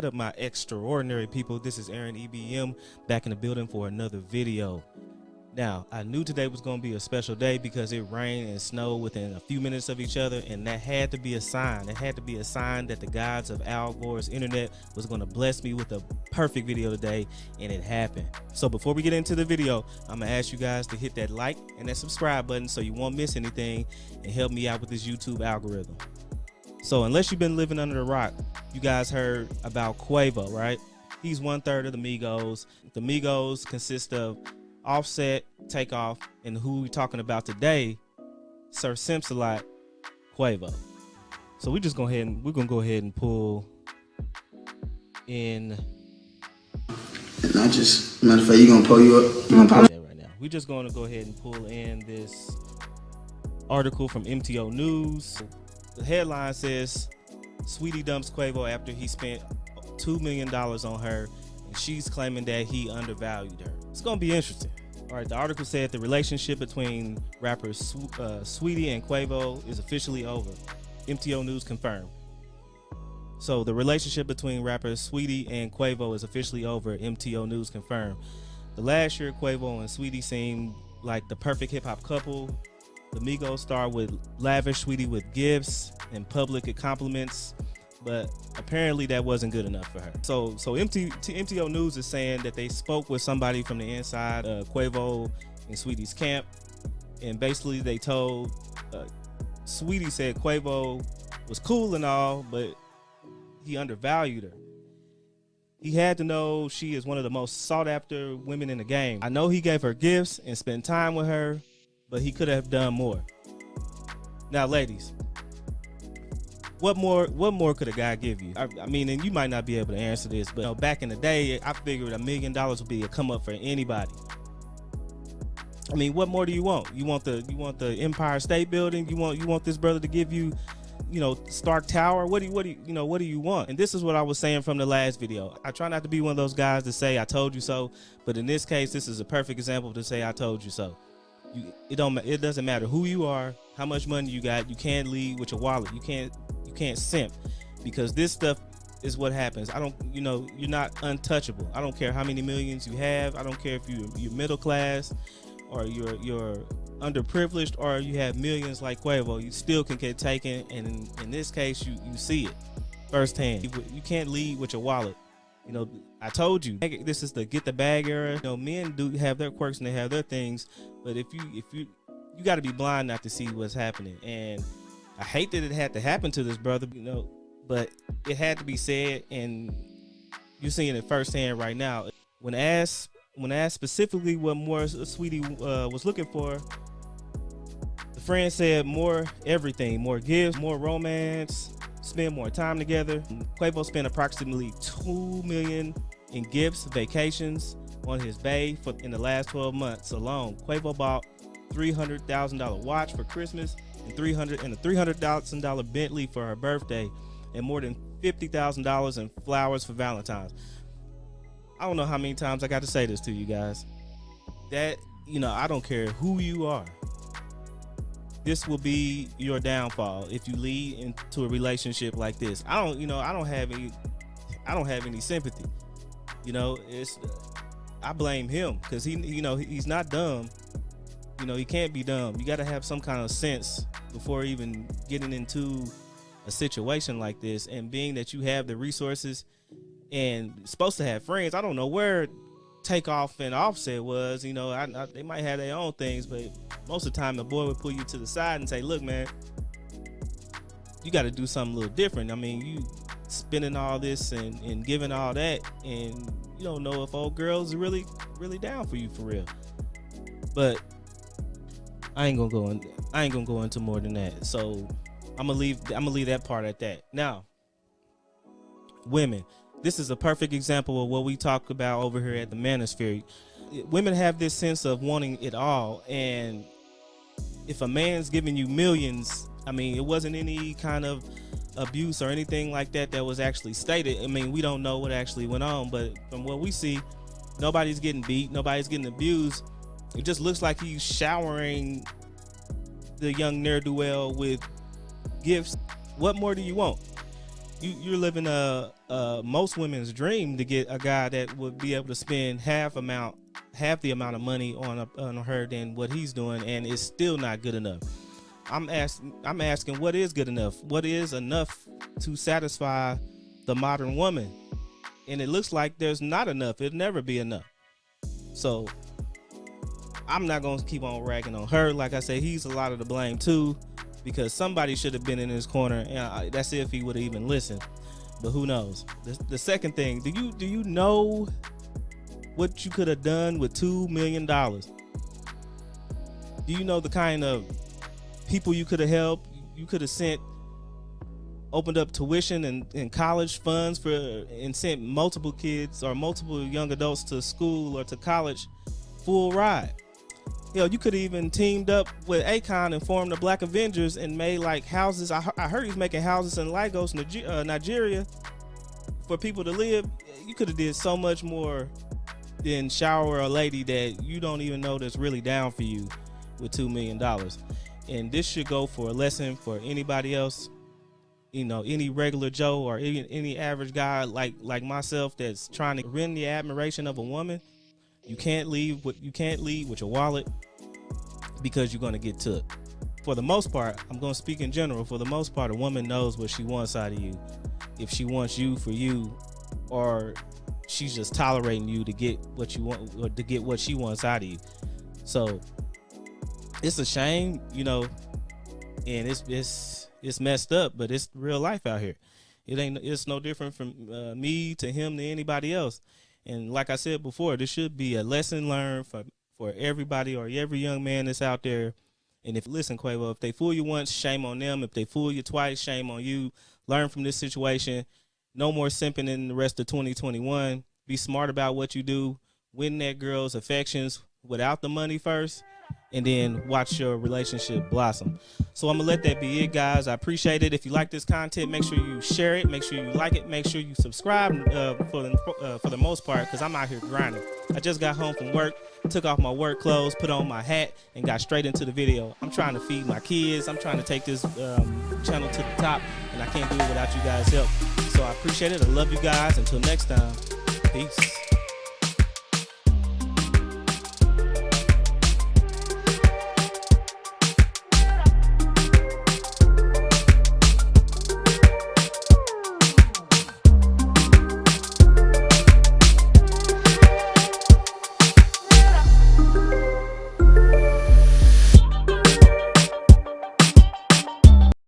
What up, my extraordinary people? This is Aaron EBM back in the building for another video. Now, I knew today was going to be a special day because it rained and snowed within a few minutes of each other, and that had to be a sign. It had to be a sign that the gods of Al Gore's internet was going to bless me with a perfect video today, and it happened. So before we get into the video, I'm going to ask you guys to hit that like and that subscribe button so you won't miss anything and help me out with this YouTube algorithm. So unless you've been living under the rock, you guys heard about Quavo, right? He's 1/3 of the Migos. The Migos consist of Offset, Takeoff, and who we're talking about today, Sir Simps-a-Lot, Quavo. So we're gonna go ahead and pull in. And I just, matter of fact, you gonna pull you up? You gonna pull that right now. We're just gonna go ahead and pull in this article from MTO News. The headline says, Saweetie dumps Quavo after he spent $2 million on her, and she's claiming that he undervalued her. It's gonna be interesting. All right, the article said the relationship between rappers Saweetie and Quavo is officially over. MTO News confirmed. So the relationship between rappers Saweetie and Quavo is officially over. MTO News confirmed. The last year, Quavo and Saweetie seemed like the perfect hip hop couple. The Migos star would lavish Saweetie with gifts and public compliments, but apparently that wasn't good enough for her. So MTO News is saying that they spoke with somebody from the inside Quavo and Saweetie's camp, and basically they told Saweetie said Quavo was cool and all, but he undervalued her. He had to know she is one of the most sought after women in the game. I know he gave her gifts and spent time with her, but he could have done more. Now, ladies, what more could a guy give you? I mean, and you might not be able to answer this, but you know, back in the day, I figured $1 million would be a come up for anybody. I mean, what more do you want? You want the Empire State Building? You want this brother to give you, Stark Tower? What do you want? And this is what I was saying from the last video. I try not to be one of those guys to say I told you so, but in this case, this is a perfect example to say I told you so. It doesn't matter who you are, how much money you got. You can't lead with your wallet. You can't simp, because this stuff is what happens. You're not untouchable. I don't care how many millions you have. I don't care if you're middle class or you're underprivileged or you have millions like Quavo. You still can get taken, and in this case, you see it firsthand. You can't lead with your wallet. I told you, this is the get the bag era. Men do have their quirks and they have their things, but if you got to be blind not to see what's happening. And I hate that it had to happen to this brother, but it had to be said, and you're seeing it firsthand right now. When asked specifically what more Saweetie was looking for, the friend said more everything, more gifts, more romance, spend more time together. Quavo spent approximately $2 million in gifts, vacations on his bae in the last 12 months alone. Quavo bought $300,000 watch for Christmas and a $300,000 Bentley for her birthday, and more than $50,000 in flowers for Valentine's. I don't know how many times I got to say this to you guys. That, I don't care who you are. This will be your downfall if you lead into a relationship like this. I don't have any sympathy. I blame him because he's not dumb. He can't be dumb. You got to have some kind of sense before even getting into a situation like this. And being that you have the resources and supposed to have friends, I don't know where Takeoff and Offset was. They might have their own things, but most of the time the boy would pull you to the side and say, look, man, you got to do something a little different. I mean, you spending all this and giving all that, and you don't know if old girls are really down for you for real. But I ain't gonna go into more than that. So I'm gonna leave that part at that. Now, women, this is a perfect example of what we talk about over here at the Manosphere. Women have this sense of wanting it all, and if a man's giving you millions, I mean, it wasn't any kind of abuse or anything like that was actually stated. I mean, we don't know what actually went on, but from what we see, nobody's getting beat, nobody's getting abused. It just looks like he's showering the young ne'er-do-well with gifts. What more do you want? you're living most women's dream to get a guy that would be able to spend half the amount of money on her than what he's doing, and it's still not good enough. I'm asking what is good enough? What is enough to satisfy the modern woman? And it looks like there's not enough. It'll never be enough. So I'm not gonna keep on ragging on her. Like I said, he's a lot of the blame too, because somebody should have been in his corner, and that's if he would have even listened. But who knows? The second thing, do you know what you could have done with $2 million? Do you know the kind of people you could have helped? You could have opened up tuition and college funds and sent multiple kids or multiple young adults to school or to college full ride. Hell, you could have even teamed up with Akon and formed the Black Avengers and made like houses. I heard he's making houses in Lagos, Nigeria, for people to live. You could have did so much more than shower a lady that you don't even know that's really down for you with $2 million. And this should go for a lesson for anybody else, you know, any regular Joe or any average guy like myself that's trying to win the admiration of a woman. You can't lead with your wallet, because you're going to get took. For the most part, I'm going to speak in general. For the most part, a woman knows what she wants out of you. If she wants you for you, or she's just tolerating you to get what you want, or to get what she wants out of you. So it's a shame, you know, and it's messed up, but it's real life out here. It's no different from me to him to anybody else. And like I said before, this should be a lesson learned for everybody, or every young man that's out there. And listen, Quavo, if they fool you once, shame on them. If they fool you twice, shame on you. Learn from this situation. No more simping in the rest of 2021. Be smart about what you do. Win that girl's affections without the money first, and then watch your relationship blossom. So I'm gonna let that be it, guys. I appreciate it. If you like this content, make sure you share it, make sure you like it, make sure you subscribe for the most part, because I'm out here grinding. I just got home from work, took off my work clothes, put on my hat, and got straight into the video. I'm trying to feed my kids. I'm trying to take this channel to the top, and I can't do it without you guys' help. So I appreciate it. I love you guys. Until next time, peace.